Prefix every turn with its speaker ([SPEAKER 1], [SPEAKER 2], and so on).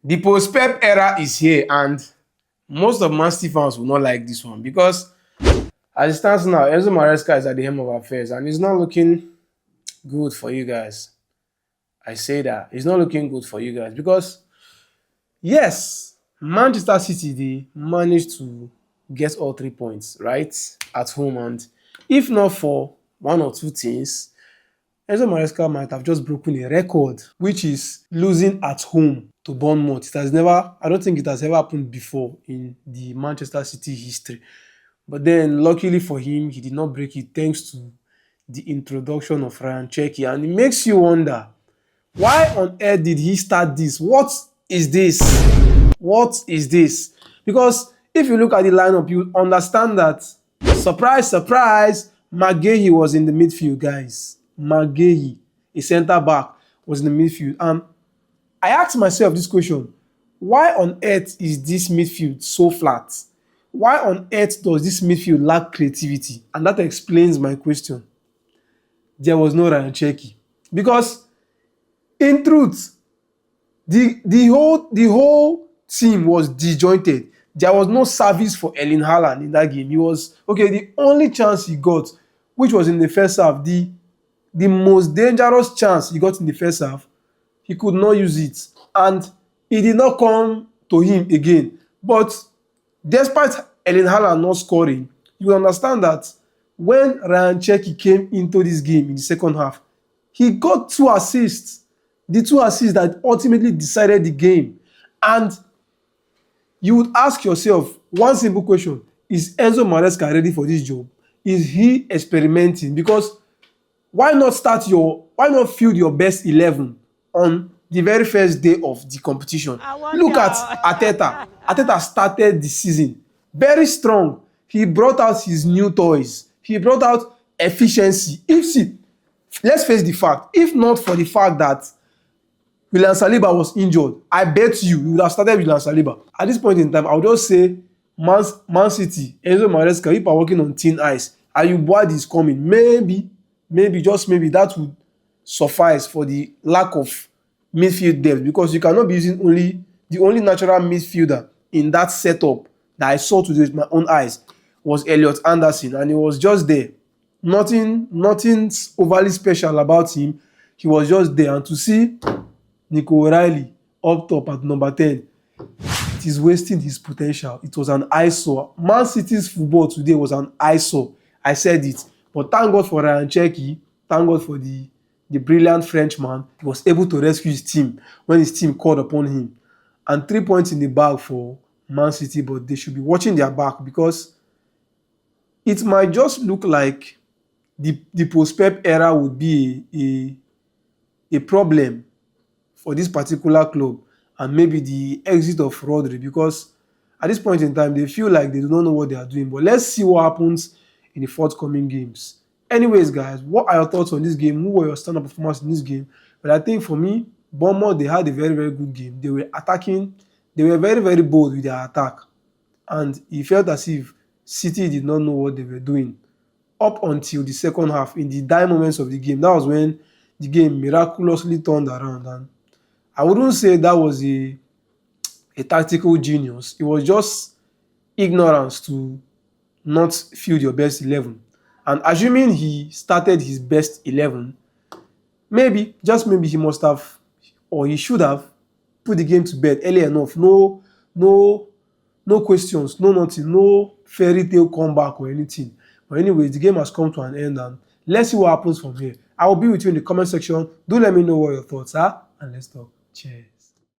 [SPEAKER 1] The post-Pep era is here, and most of Man City fans will not like this one because as it stands now, Enzo Maresca is at the helm of affairs and it's not looking good for you guys. I say that. It's not looking good for you guys because, yes, Manchester City, they managed to get all 3 points, right, at home. And if not for one or two things, Enzo Maresca might have just broken a record, which is losing at home to Bournemouth. It has never, I don't think it has ever happened before in the Manchester City history. But then, luckily for him, he did not break it thanks to the introduction of Ryan Cherki. And it makes you wonder, why on earth did he start this? What is this? What is this? Because if you look at the lineup, you understand that, surprise, surprise, McGahey was in the midfield, guys. McGahey, a centre-back, was in the midfield. And I asked myself this question, why on earth is this midfield so flat? Why on earth does this midfield lack creativity? And that explains my question. There was no Ryan Cherki. Because, in truth, the whole team was disjointed. There was no service for Erling Haaland in that game. He was, okay, the only chance he got, which was in the first half, the most dangerous chance he got in the first half, he could not use it. And it did not come to him again. But despite Erling Haaland not scoring, you understand that when Ryan Cherki came into this game in the second half, he got 2 assists. The 2 assists that ultimately decided the game. And you would ask yourself one simple question. Is Enzo Maresca ready for this job? Is he experimenting? Because why not field your best 11 on the very first day of the competition? Look at Arteta. Arteta started the season very strong. He brought out his new toys. He brought out efficiency. Let's face the fact. If not for the fact that William Saliba was injured, I bet you would have started William Saliba. At this point in time, I would just say Man City, Enzo Maresca, if you are working on thin ice, and you Ayubuadi is coming, maybe, just maybe that would suffice for the lack of midfield depth, because you cannot be using the only natural midfielder in that setup that I saw today with my own eyes was Elliot Anderson, and he was just there. Nothing overly special about him. He was just there. And to see Nico O'Reilly up top at number 10, it is wasting his potential. It was an eyesore. Man City's football today was an eyesore. I said it. But thank God for Ryan Cherki. Thank God for the brilliant Frenchman. He was able to rescue his team when his team called upon him. And 3 points in the bag for Man City, but they should be watching their back, because it might just look like the post-Pep era would be a problem for this particular club, and maybe the exit of Rodri, because at this point in time, they feel like they do not know what they are doing. But let's see what happens in the forthcoming games. Anyways, guys, what are your thoughts on this game? Who were your standout performers in this game? But I think for me, Bournemouth, they had a very, very good game. They were attacking. They were very, very bold with their attack. And it felt as if City did not know what they were doing up until the second half. In the dying moments of the game, that was when the game miraculously turned around. And I wouldn't say that was a tactical genius. It was just ignorance to not field your best 11. And assuming he started his best 11, maybe, just maybe, he must have, or he should have, put the game to bed early enough. No questions, no nothing, no fairy tale comeback or anything. But anyways, the game has come to an end, and let's see what happens from here. I will be with you in the comment section. Do let me know what your thoughts are, and let's talk. Cheers.